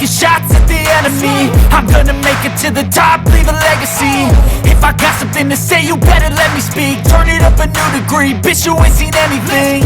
taking shots at the enemy. I'm gonna make it to the top, leave a legacy. If I got something to say, you better let me speak. Turn it up a new degree, bitch, you ain't seen anything.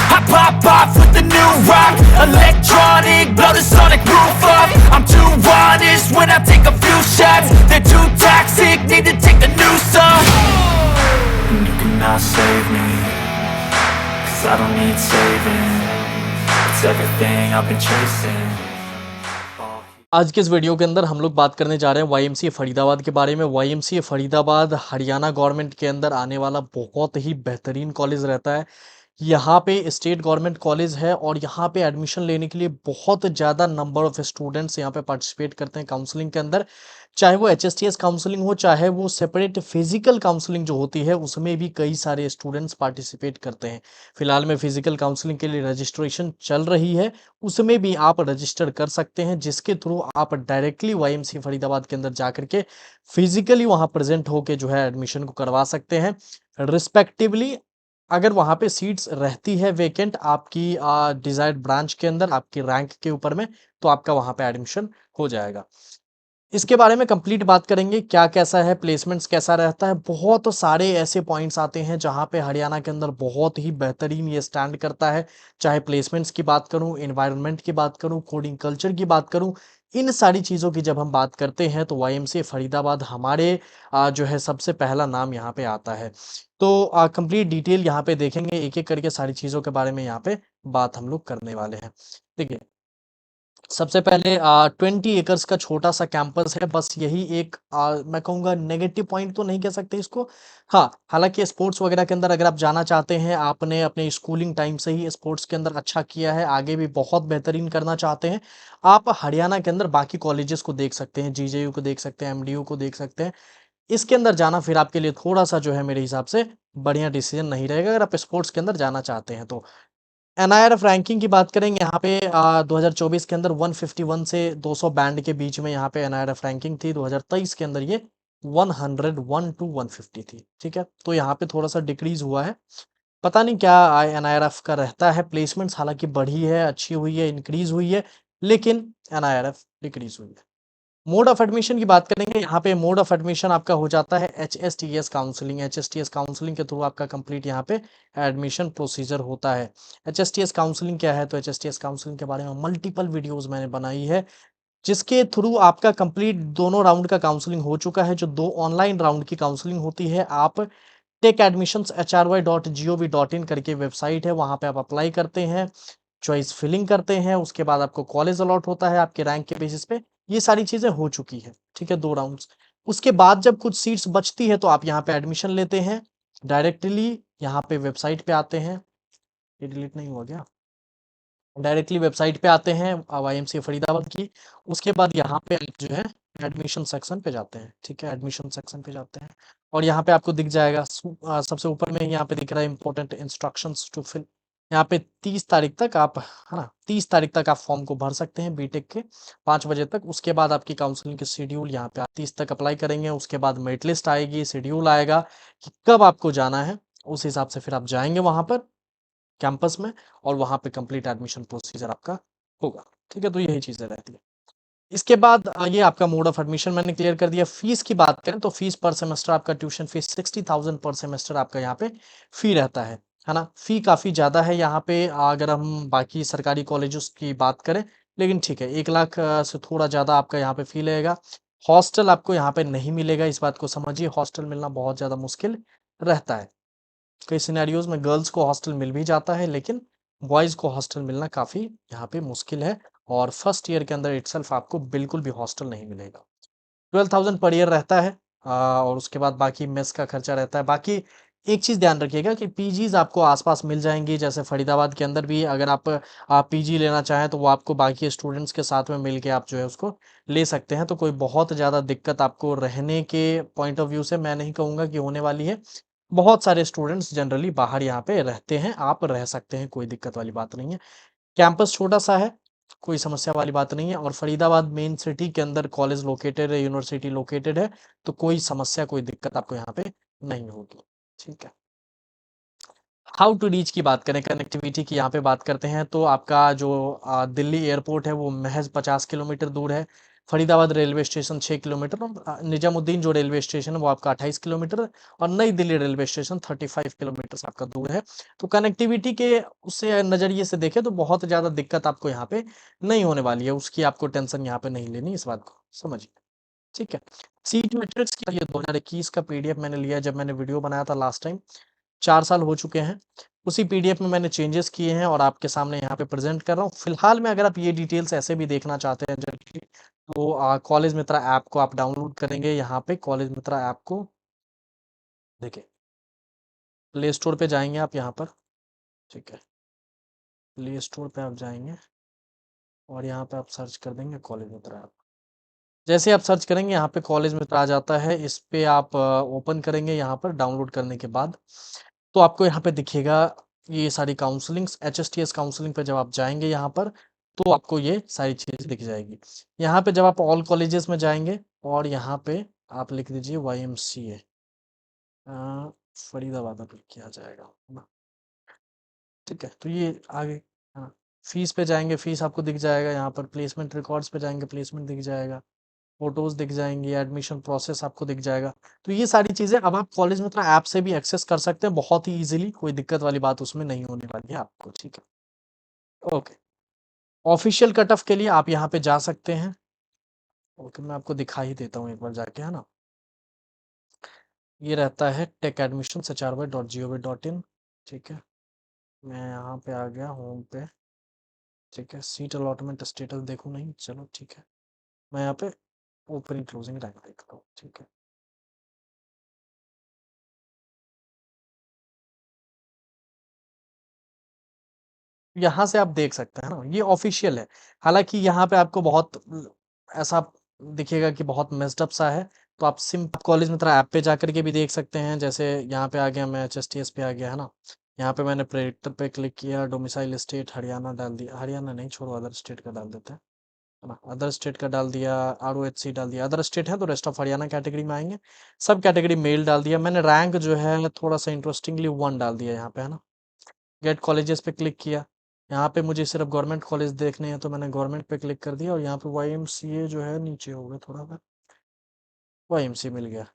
I pop off with the new rock, electronic, blow the sonic roof up. I'm too honest when I take a few shots. They're too toxic, need to take the noose off. And you cannot save me, 'cause I don't need saving. It's everything I've been chasing. आज के इस video के अंदर हम लोग बात करने जा रहे हैं वाईएमसीए फरीदाबाद के बारे में। वाईएमसीए फरीदाबाद हरियाणा गवर्नमेंट के अंदर आने वाला बहुत ही बेहतरीन कॉलेज रहता है। यहाँ पे स्टेट गवर्नमेंट कॉलेज है और यहाँ पे एडमिशन लेने के लिए बहुत ज़्यादा नंबर ऑफ स्टूडेंट्स यहाँ पे पार्टिसिपेट करते हैं काउंसलिंग के अंदर। चाहे वो एचएसटीएस काउंसलिंग हो, चाहे वो सेपरेट फिजिकल काउंसलिंग जो होती है, उसमें भी कई सारे स्टूडेंट्स पार्टिसिपेट करते हैं। फिलहाल में फिजिकल काउंसलिंग के लिए रजिस्ट्रेशन चल रही है, उसमें भी आप रजिस्टर कर सकते हैं, जिसके थ्रू आप डायरेक्टली वाईएमसीए फरीदाबाद के अंदर जा करके फिजिकली वहाँ प्रेजेंट होके जो है एडमिशन को करवा सकते हैं। रिस्पेक्टिवली अगर वहाँ पे सीट्स रहती है वेकेंट आपकी डिजायर्ड ब्रांच के अंदर आपकी रैंक के ऊपर में, तो आपका वहाँ पे एडमिशन हो जाएगा। इसके बारे में कंप्लीट बात करेंगे, क्या कैसा है, प्लेसमेंट्स कैसा रहता है। बहुत सारे ऐसे पॉइंट्स आते हैं जहाँ पे हरियाणा के अंदर बहुत ही बेहतरीन ये स्टैंड करता है। चाहे प्लेसमेंट्स की बात करूँ, एनवायरनमेंट की बात करूँ, कोडिंग कल्चर की बात करूँ, इन सारी चीज़ों की जब हम बात करते हैं तो वाईएमसीए फरीदाबाद हमारे जो है सबसे पहला नाम यहाँ पे आता है। तो कंप्लीट डिटेल यहाँ पे देखेंगे, एक एक करके सारी चीज़ों के बारे में यहाँ पे बात हम लोग करने वाले हैं। देखिए, सबसे पहले 20 एकर्स का छोटा सा कैंपस है। बस यही एक मैं कहूँगा नेगेटिव पॉइंट तो नहीं कह सकते इसको। हाँ, हालांकि स्पोर्ट्स वगैरह के अंदर अगर आप जाना चाहते हैं, आपने अपने स्कूलिंग टाइम से ही स्पोर्ट्स के अंदर अच्छा किया है, आगे भी बहुत बेहतरीन करना चाहते हैं, आप हरियाणा के अंदर बाकी कॉलेजेस को देख सकते हैं, जीजेयू को देख सकते हैं, एमडीयू को देख सकते हैं। इसके अंदर जाना फिर आपके लिए थोड़ा सा जो है मेरे हिसाब से बढ़िया डिसीजन नहीं रहेगा अगर आप स्पोर्ट्स के अंदर जाना चाहते हैं तो। एनआईआरएफ रैंकिंग की बात करेंगे, यहाँ पे 2024 के अंदर 151 से 200 बैंड के बीच में यहाँ पे एनआईआरएफ रैंकिंग थी। 2023 के अंदर ये 101 टू 150 थी। ठीक है, तो यहाँ पे थोड़ा सा डिक्रीज हुआ है। पता नहीं क्या एनआईआरएफ का रहता है। प्लेसमेंट्स हालांकि बढ़ी है, अच्छी हुई है, इंक्रीज हुई है, लेकिन एनआईआरएफ डिक्रीज हुई है। मोड ऑफ एडमिशन की बात करेंगे, यहाँ पे मोड ऑफ एडमिशन आपका हो जाता है एचएसटीएस काउंसलिंग। एचएसटीएस काउंसलिंग के थ्रू आपका कंप्लीट यहाँ पे एडमिशन प्रोसीजर होता है। एचएसटीएस काउंसलिंग क्या है, तो एचएसटीएस काउंसलिंग के बारे में मल्टीपल वीडियोस मैंने बनाई है, जिसके थ्रू आपका कंप्लीट दोनों राउंड का काउंसलिंग हो चुका है। जो 2 ऑनलाइन राउंड की काउंसलिंग होती है, आप टेक एडमिशंस hry.gov.in करके वेबसाइट है, वहां पे आप अप्लाई करते हैं, चॉइस फिलिंग करते हैं, उसके बाद आपको कॉलेज अलॉट होता है आपके रैंक के बेसिस पे। ये सारी चीजें हो चुकी है। ठीक है, 2 राउंड्स। उसके बाद जब कुछ सीट्स बचती है तो आप यहाँ पे एडमिशन लेते हैं, डायरेक्टली यहाँ पे वेबसाइट पे आते हैं। ये डिलीट नहीं हुआ क्या? डायरेक्टली वेबसाइट पे आते हैं वाईएमसीए फरीदाबाद की। उसके बाद यहाँ पे आप जो है एडमिशन सेक्शन पे जाते हैं। ठीक है, एडमिशन सेक्शन पे जाते हैं और यहाँ पे आपको दिख जाएगा सबसे ऊपर में यहाँ पे दिख रहा है इंपॉर्टेंट इंस्ट्रक्शंस टू फिल। यहाँ पे 30 तारीख तक आप, है ना, 30 तारीख तक आप फॉर्म को भर सकते हैं बीटेक के 5 बजे तक। उसके बाद आपकी काउंसलिंग की शेड्यूल यहाँ पे आप 30 तक अप्लाई करेंगे, उसके बाद मेरिट लिस्ट आएगी, शेड्यूल आएगा कि कब आपको जाना है, उस हिसाब से फिर आप जाएंगे वहां पर कैंपस में और वहां पे कंप्लीट एडमिशन प्रोसीजर आपका होगा। ठीक है, तो यही चीजें रहती है। इसके बाद ये आपका मोड ऑफ एडमिशन मैंने क्लियर कर दिया। फीस की बात करें तो फीस पर सेमेस्टर आपका ट्यूशन फीस 60,000 पर सेमेस्टर आपका यहाँ पे फी रहता है ना। फी काफी ज्यादा है यहाँ पे अगर हम बाकी सरकारी कॉलेजेस की बात करें, लेकिन ठीक है, 1 लाख से थोड़ा ज्यादा आपका यहाँ पे फी लगेगा। हॉस्टल आपको यहाँ पे नहीं मिलेगा, इस बात को समझिए, हॉस्टल मिलना बहुत ज्यादा मुश्किल रहता है। कई सिनेरियोज में गर्ल्स को हॉस्टल मिल भी जाता है, लेकिन बॉयज को हॉस्टल मिलना काफी यहाँ पे मुश्किल है और फर्स्ट ईयर के अंदर इटसेल्फ आपको बिल्कुल भी हॉस्टल नहीं मिलेगा। 12,000 पर ईयर रहता है और उसके बाद बाकी मेस का खर्चा रहता है। बाकी एक चीज ध्यान रखिएगा कि पीजीज आपको आसपास मिल जाएंगी, जैसे फरीदाबाद के अंदर भी अगर आप पीजी लेना चाहें तो वो आपको बाकी स्टूडेंट्स के साथ में मिलके आप जो है उसको ले सकते हैं। तो कोई बहुत ज्यादा दिक्कत आपको रहने के पॉइंट ऑफ व्यू से मैं नहीं कहूंगा कि होने वाली है। बहुत सारे स्टूडेंट्स जनरली बाहर यहाँ पे रहते हैं, आप रह सकते हैं, कोई दिक्कत वाली बात नहीं है। कैंपस छोटा सा है, कोई समस्या वाली बात नहीं है और फरीदाबाद मेन सिटी के अंदर कॉलेज लोकेटेड है, यूनिवर्सिटी लोकेटेड है, तो कोई समस्या कोई दिक्कत आपको यहाँ पे नहीं होगी। ठीक है, हाउ टू रीच की बात करें, कनेक्टिविटी की यहाँ पे बात करते हैं, तो आपका जो दिल्ली एयरपोर्ट है वो महज 50 किलोमीटर दूर है। फरीदाबाद रेलवे स्टेशन 6 किलोमीटर और निजामुद्दीन जो रेलवे स्टेशन है वो आपका 28 किलोमीटर और नई दिल्ली रेलवे स्टेशन 35 किलोमीटर आपका दूर है। तो कनेक्टिविटी के उससे नज़रिए से देखें तो बहुत ज़्यादा दिक्कत आपको यहाँ पे नहीं होने वाली है, उसकी आपको टेंशन यहाँ पे नहीं लेनी, इस बात को समझिए, ठीक है। सीट मैट्रिक्स की ये 2021 का पीडीएफ मैंने लिया जब मैंने वीडियो बनाया था लास्ट टाइम, 4 साल हो चुके हैं। उसी पीडीएफ में मैंने चेंजेस किए हैं और आपके सामने यहाँ पे प्रेज़ेंट कर रहा हूँ। फिलहाल में अगर आप ये डिटेल्स ऐसे भी देखना चाहते हैं जनरली तो कॉलेज मित्रा ऐप को आप डाउनलोड करेंगे, यहाँ पे कॉलेज मित्रा ऐप को देखिए, प्ले स्टोर पे जाएँगे आप यहाँ पर, ठीक है। प्ले स्टोर पे आप जाएँगे और यहाँ पे आप सर्च कर देंगे कॉलेज मित्रा ऐप। जैसे आप सर्च करेंगे यहाँ पे कॉलेज मित्र आ जाता है, इस पे आप ओपन करेंगे यहाँ पर डाउनलोड करने के बाद, तो आपको यहाँ पे दिखेगा ये सारी काउंसलिंग्स, एचएसटीएस काउंसलिंग पे जब आप जाएँगे यहाँ पर, तो आपको ये सारी चीज़ें दिख जाएगी। यहाँ पे जब आप ऑल कॉलेजेस में जाएँगे और यहाँ पे आप लिख दीजिए वाईएमसीए फरीदाबाद आप लिख के आ जाएगा, है ना? ठीक है, तो ये आगे हाँ, फीस पे जाएँगे, फीस आपको दिख जाएगा, यहाँ पर प्लेसमेंट रिकॉर्ड्स पे जाएँगे, प्लेसमेंट दिख जाएगा। फ़ोटोज़ दिख जाएँगी, एडमिशन प्रोसेस आपको दिख जाएगा। तो ये सारी चीज़ें अब आप कॉलेज मित्र ऐप से भी एक्सेस कर सकते हैं बहुत ही ईज़िली, कोई दिक्कत वाली बात उसमें नहीं होने वाली है आपको, ठीक है। ओके, ऑफ़िशियल कट ऑफ के लिए आप यहाँ पे जा सकते हैं। ओके, मैं आपको दिखा ही देता हूँ एक बार जाके, है ना? ये रहता है techadmissions@hry.gov.in, ठीक है। मैं यहाँ पे आ गया होम पे, ठीक है। सीट अलॉटमेंट स्टेटस देखूँ नहीं, चलो ठीक है। मैं यहाँ पे ओपनिंग क्लोजिंग रैंक देखता हूँ, ठीक है। यहाँ से आप देख सकते हैं ना, ये ऑफ़िशियल है। हालाँकि यहाँ पे आपको बहुत ऐसा दिखेगा कि बहुत मेस्ड अप सा है, तो आप कॉलेज मित्र ऐप पे जाकर के भी देख सकते हैं। जैसे यहाँ पे आ गया मैं एचएसटीएस पे आ गया, है ना? यहाँ पे मैंने प्रेडिक्टर पे क्लिक किया, डोमिसाइल स्टेट हरियाणा डाल दिया, हरियाणा नहीं छोड़ो अदर स्टेट का डाल देते हैं, है ना? अदर स्टेट का डाल दिया, आरओएचसी डाल दिया, अदर स्टेट है तो रेस्ट ऑफ हरियाणा कैटेगरी में आएँगे। सब कैटेगरी मेल डाल दिया, मैंने रैंक जो है थोड़ा-सा इंटरेस्टिंगली 1 डाल दिया यहाँ पे, है ना? गेट कॉलेजेस पे क्लिक किया। यहाँ पे मुझे सिर्फ गवर्नमेंट कॉलेज देखने हैं तो मैंने गवर्नमेंट पे क्लिक कर दिया और यहाँ पे वाईएमसीए जो है नीचे हो गया थोड़ा सा, वाईएमसीए मिल गया।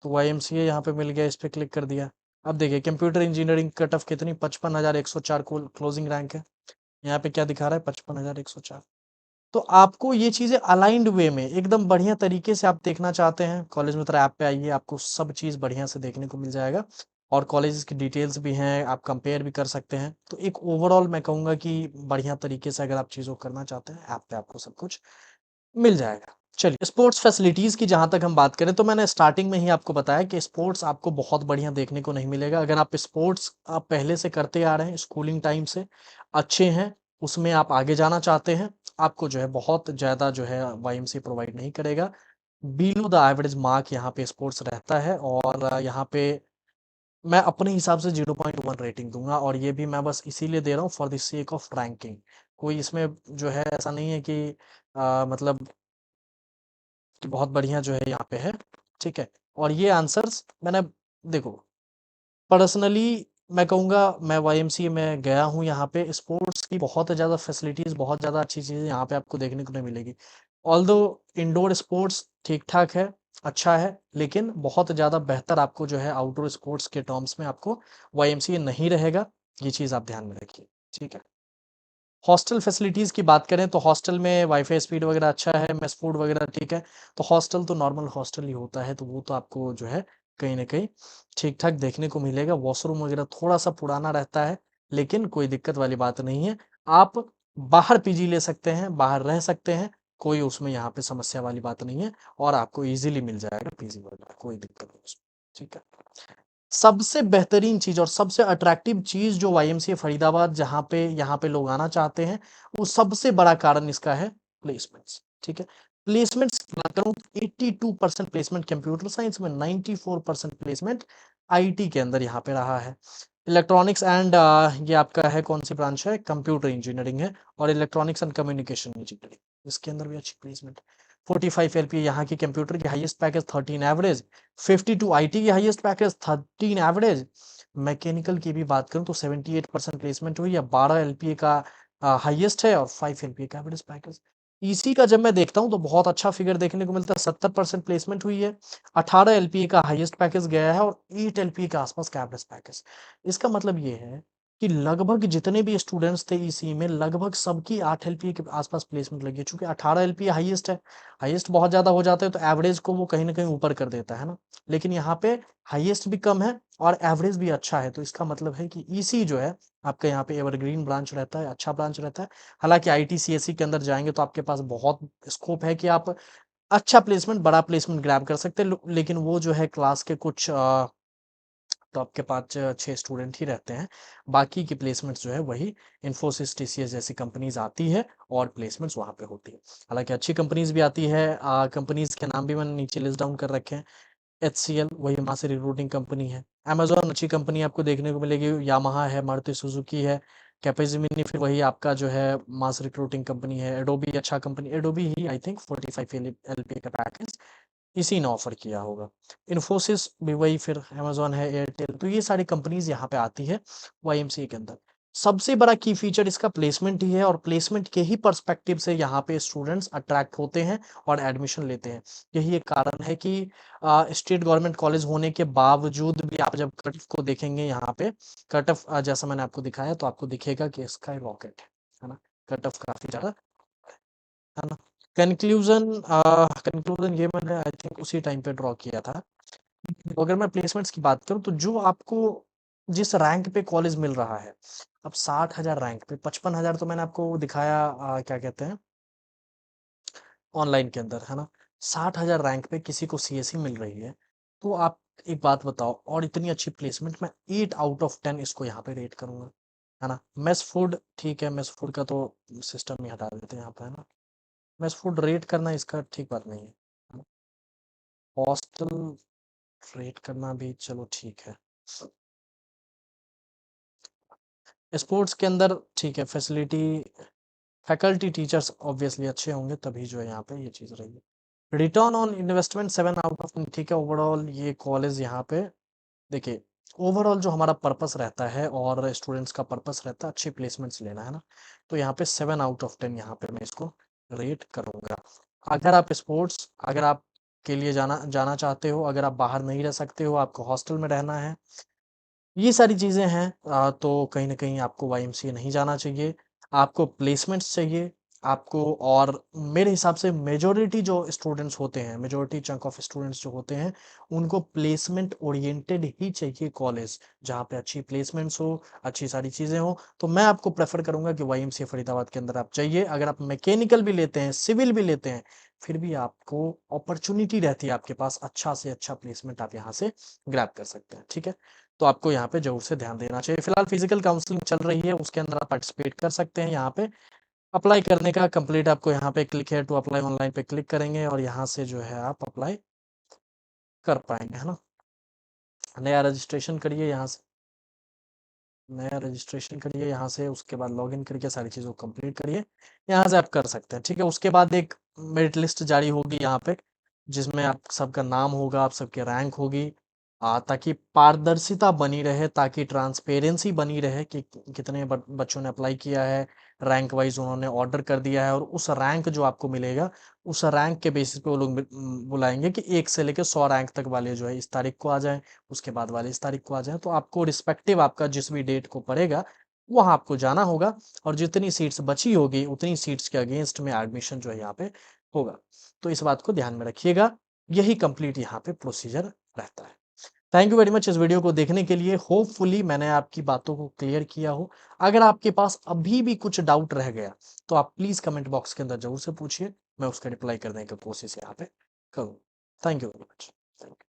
तो वाईएमसीए यहाँ पे मिल गया, इस पे क्लिक कर दिया। अब देखिए कंप्यूटर इंजीनियरिंग कट ऑफ कितनी 55,104 क्लोजिंग रैंक है। यहाँ पे क्या दिखा रहा है 55,104। तो आपको ये चीज़ें अलाइन्ड वे में एकदम बढ़िया तरीके से आप देखना चाहते हैं, कॉलेज मित्र ऐप पे आइए, आपको सब चीज़ बढ़िया से देखने को मिल जाएगा और कॉलेजेस की डिटेल्स भी हैं, आप कंपेयर भी कर सकते हैं। तो एक ओवरऑल मैं कहूँगा कि बढ़िया तरीके से अगर आप चीज़ों को करना चाहते हैं, ऐप पे आपको सब कुछ मिल जाएगा। चलिए, स्पोर्ट्स फैसिलिटीज़ की जहाँ तक हम बात करें तो मैंने स्टार्टिंग में ही आपको बताया कि स्पोर्ट्स आपको बहुत बढ़िया देखने को नहीं मिलेगा। अगर आप स्पोर्ट्स आप पहले से करते आ रहे हैं स्कूलिंग टाइम से, अच्छे हैं, उसमें आप आगे जाना चाहते हैं, आपको जो है बहुत ज़्यादा जो है वाईएमसीए प्रोवाइड नहीं करेगा। बिलो द एवरेज मार्क यहाँ पे स्पोर्ट्स रहता है और यहाँ पे मैं अपने हिसाब से 0.1 रेटिंग दूँगा और ये भी मैं बस इसीलिए दे रहा हूँ for the sake of ranking. कोई इसमें जो है ऐसा नहीं है कि मतलब कि बहुत बढ़िया जो है यहाँ पे है, ठीक है? और ये आंसर्स मैंने देखो पर्सनली मैं कहूँगा मैं वाईएमसीए में गया हूँ यहाँ पे स्पोर्ट्स की बहुत ज़्यादा फैसिलिटीज़, बहुत ज़्यादा अच्छी चीज़ें यहाँ पे आपको देखने को नहीं मिलेगी। ऑल्दो इंडोर स्पोर्ट्स ठीक-ठाक है, अच्छा है, लेकिन बहुत ज़्यादा बेहतर आपको जो है आउटडोर स्पोर्ट्स के टर्म्स में आपको वाईएमसीए नहीं रहेगा, ये चीज़ आप ध्यान में रखिए, ठीक है? हॉस्टल फैसिलिटीज़ की बात करें तो हॉस्टल में वाईफ़ाई स्पीड वगैरह अच्छा है, मेस फूड वगैरह ठीक है। तो हॉस्टल तो नॉर्मल हॉस्टल ही होता है, तो वो तो आपको जो है कहीं न कहीं ठीक-ठाक देखने को मिलेगा। वॉशरूम वगैरह थोड़ा-सा पुराना रहता है, लेकिन कोई दिक्कत वाली बात नहीं है। आप बाहर पीजी ले सकते हैं, बाहर रह सकते हैं, कोई उसमें यहाँ पे समस्या वाली बात नहीं है और आपको ईज़िली मिल जाएगा पीजी वगैरह, कोई दिक्कत नहीं उसमें, ठीक है। सबसे बेहतरीन चीज़ और सबसे अट्रैक्टिव चीज़ जो वाईएमसीए फरीदाबाद जहाँ पे यहाँ पे लोग आना चाहते हैं, वो सबसे बड़ा कारण इसका है प्लेसमेंट्स, ठीक है? प्लेसमेंट्स की बात करूँ 82% प्लेसमेंट कंप्यूटर साइंस में, 94% प्लेसमेंट आईटी के अंदर यहाँ पे रहा है। इलेक्ट्रॉनिक्स एंड ये आपका है कौन-सी ब्रांच है? कंप्यूटर इंजीनियरिंग है और इलेक्ट्रॉनिक्स एंड कम्युनिकेशन इंजीनियरिंग, इसके अंदर भी अच्छी प्लेसमेंट। 45 एलपीए यहाँ की कंप्यूटर की हाईएस्ट पैकेज 13 एवरेज, 52 आईटी की हाईएस्ट पैकेज 13 एवरेज, मैकेनिकल की भी बात करूँ तो 78% प्लेसमेंट हुई है, 12 एलपीए का हाईएस्ट है और 5 एलपीए का एवरेज पैकेज। ईसी का जब मैं देखता हूँ तो बहुत अच्छा फिगर देखने को मिलता है, 70% प्लेसमेंट हुई है, 18 एलपीए का हाईएस्ट पैकेज गया है और 8 एलपीए के आसपास का एवरेज पैकेज। इसका मतलब ये है कि लगभग जितने भी स्टूडेंट्स थे ईसी में लगभग सबकी 8 एलपीए के आसपास प्लेसमेंट लगी है, चूंकि 18 एलपीए हाईएस्ट है। हाईएस्ट बहुत ज्यादा हो जाता है तो एवरेज को वो कहीं ना कहीं ऊपर कर देता है ना, लेकिन यहाँ पे हाईएस्ट भी कम है और एवरेज भी अच्छा है, तो इसका मतलब है कि ईसी जो है आपका यहाँ पे एवरग्रीन ब्रांच रहता है, अच्छा ब्रांच रहता है। हालांकि आईटी सीएससी के अंदर जाएंगे तो आपके पास बहुत स्कोप है कि आप अच्छा प्लेसमेंट, बड़ा प्लेसमेंट ग्रैब कर सकते हैं, लेकिन वो जो है क्लास के कुछ टॉप के 5-6 स्टूडेंट ही रहते हैं। बाकी की प्लेसमेंट्स जो है वही इन्फोसिस, टीसीएस जैसी कंपनीज आती है और प्लेसमेंट्स वहाँ पे होती है। हालांकि अच्छी कंपनीज भी आती है, कंपनीज के नाम भी मैंने नीचे लिस्ट डाउन कर रखे हैं। एचसीएल वही वहाँ से रिक्रूटिंग कंपनी है। अमेज़न अच्छी कंपनी आपको देखने को मिलेगी, यामाहा है, मारुति सुजुकी है, कैपेजेमिनी फिर वही आपका जो है मास रिक्रूटिंग कंपनी है। एडोबी अच्छा company, Adobe he I think 45 LPA का पैकेज इसी ने ऑफर किया होगा। इन्फोसिस भी वही, फिर अमेज़न है, एयरटेल, तो ये सारी कंपनीज यहाँ पे आती है वाईएमसीए के अंदर। सबसे बड़ा की फीचर इसका प्लेसमेंट ही है और प्लेसमेंट के ही पर्सपेक्टिव से यहाँ पे स्टूडेंट्स अट्रैक्ट होते हैं और एडमिशन लेते हैं। यही एक कारण है कि स्टेट गवर्नमेंट कॉलेज होने के बावजूद भी आप जब कट ऑफ को देखेंगे यहाँ पे, कट ऑफ जैसा मैंने आपको दिखाया तो आपको दिखेगा कि स्काई रॉकेट है ना, कट ऑफ काफी ज्यादा है ना। कंक्लूजन ये मैंने आई थिंक उसी टाइम पे ड्रॉ किया था। तो अगर मैं प्लेसमेंट्स की बात करूं तो जो आपको जिस रैंक पे कॉलेज मिल रहा है, अब 60,000 रैंक पे 55,000 तो मैंने आपको दिखाया, क्या कहते हैं, ऑनलाइन के अंदर है ना। 60,000 रैंक पे किसी को सीएससी मिल रही है, तो आप एक बात बताओ, और इतनी अच्छी प्लेसमेंट, मैं 8 आउट ऑफ 10 इसको यहाँ पे रेट करूंगा, है ना। मेस फूड ठीक है, मेस फूड का तो सिस्टम ही हटा देते हैं यहाँ पे, है ना। मेस फूड रेट करना इसका ठीक बात नहीं है। हॉस्टल रेट करना भी चलो ठीक है। स्पोर्ट्स के अंदर ठीक है, फैसिलिटी, फैकल्टी टीचर्स ऑब्वियसली अच्छे होंगे तभी जो है यहाँ पे ये चीज़ रही है। Return on investment 7 out of 10 ठीक है। ओवरऑल ये कॉलेज यहाँ पे देखिए, ओवरऑल जो हमारा पर्पस रहता है और स्टूडेंट्स का पर्पस रहता है अच्छी प्लेसमेंट्स लेना, है ना, तो यहाँ पे 7 आउट ऑफ 10 यहाँ पे मैं इसको रेट करूँगा। अगर आप स्पोर्ट्स, अगर आप के लिए जाना जाना चाहते हो, अगर आप बाहर नहीं रह सकते हो, आपको हॉस्टल में रहना है, ये सारी चीज़ें हैं, तो कहीं न कहीं आपको वाईएमसीए नहीं जाना चाहिए। आपको प्लेसमेंट्स चाहिए, आपको, और मेरे हिसाब से मेजॉरिटी जो स्टूडेंट्स होते हैं, मेजॉरिटी चंक ऑफ स्टूडेंट्स जो होते हैं, उनको प्लेसमेंट ओरिएंटेड ही चाहिए कॉलेज, जहाँ पे अच्छी प्लेसमेंट्स हो, अच्छी सारी चीज़ें हो। तो मैं आपको प्रेफ़र करूँगा कि वाईएमसीए फरीदाबाद के अंदर आप जाइए। अगर आप मैकेनिकल भी लेते हैं, सिविल भी लेते हैं, फिर भी आपको अपॉर्च्युनिटी रहती है आपके पास, अच्छा से अच्छा प्लेसमेंट आप यहाँ से ग्रैब कर सकते हैं, ठीक है? तो आपको यहाँ पे ज़रूर से ध्यान देना चाहिए। फिलहाल फिजिकल काउंसलिंग चल रही है, उसके अंदर आप पार्टिसिपेट कर सकते हैं। यहाँ पे अप्लाई करने का कंप्लीट, आपको यहाँ पे क्लिक है टू अप्लाई ऑनलाइन पे क्लिक करेंगे और यहाँ से जो है आप अप्लाई कर पाएंगे, है ना। नया रजिस्ट्रेशन करिए यहाँ से, नया रजिस्ट्रेशन करिए यहाँ से, उसके बाद लॉगिन करके सारी चीज़ों को कंप्लीट करिए। यहाँ से आप कर सकते हैं, ठीक है। उसके बाद एक मेरिट लिस्ट जारी होगी यहाँ पे, जिसमें आप सबका नाम होगा, आप सबकी रैंक होगी, ताकि पारदर्शिता बनी रहे, ताकि ट्रांसपेरेंसी बनी रहे कि कितने बच्चों ने अप्लाई किया है, रैंक वाइज उन्होंने ऑर्डर कर दिया है, और उस रैंक जो आपको मिलेगा, उस रैंक के बेसिस पे वो लोग बुलाएंगे कि 1 से लेके 100 रैंक तक वाले जो है इस तारीख को आ जाएं, उसके बाद वाले इस तारीख को आ जाएं। तो आपको रिस्पेक्टिव आपका जिस भी डेट को पड़ेगा वहाँ आपको जाना होगा, और जितनी सीट्स बची होगी उतनी सीट्स के अगेंस्ट में एडमिशन जो है यहाँ पे होगा। तो इस बात को ध्यान में रखिएगा, यही कंप्लीट यहाँ पे प्रोसीजर रहता है। थैंक यू वेरी मच इस वीडियो को देखने के लिए। होपफुली मैंने आपकी बातों को क्लियर किया हो। अगर आपके पास अभी भी कुछ डाउट रह गया तो आप प्लीज़ कमेंट बॉक्स के अंदर ज़रूर से पूछिए, मैं उसका रिप्लाई करने की कोशिश यहाँ पे करूँ। Thank you very much. Thank you.